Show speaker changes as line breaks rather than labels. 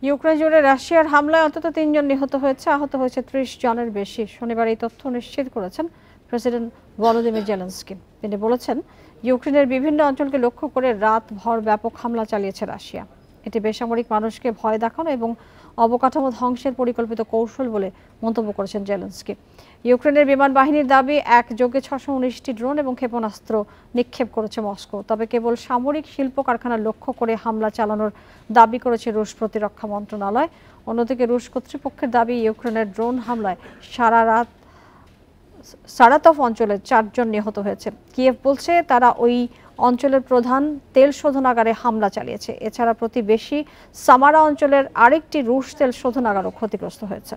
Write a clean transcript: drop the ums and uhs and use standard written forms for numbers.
Ukraine জুড়ে রাশিয়ার হামলায় অন্তত ৩ জন নিহত হয়েছে, আহত হয়েছে ৩০ জনের বেশি। শনিবার এই তথ্য নিশ্চিত করেছেন প্রেসিডেন্ট ভলোদিমির জেলেনস্কি। তিনি বলেছেন, ইউক্রেনের বিভিন্ন অঞ্চলকে লক্ষ্য করে রাতভর ব্যাপক হামলা চালিয়েছে রাশিয়া। এটি বেসামরিক মানুষকে ভয় দেখানো এবং অবকাঠামো ধ্বংসের পরিকল্পিত কৌশল বলে মন্তব্য করেছেন জেলেনস্কি। ইউক্রেনের বিমান বাহিনীর দাবি, একযোগে 619টি ড্রোন এবং ক্ষেপণাস্ত্র নিক্ষেপ করেছে মস্কো। তবে কেবল সামরিক শিল্প কারখানা লক্ষ্য করে হামলা চালানোর দাবি করেছে রুশ প্রতিরক্ষা মন্ত্রণালয়। অন্যদিকে রুশ কর্তৃপক্ষের দাবি, ইউক্রেনের ড্রোন হামলায় সারা রাত সারাতভ অঞ্চলে 4 জন নিহত হয়েছে। কিয়েভ বলছে তারা ওই অঞ্চলের প্রধান তেল শোধনাগারে হামলা চালিয়েছে। এছাড়া প্রতিবেশী সামারা অঞ্চলের আরেকটি রুশ তেল শোধনাগারও ক্ষতিগ্রস্ত হয়েছে।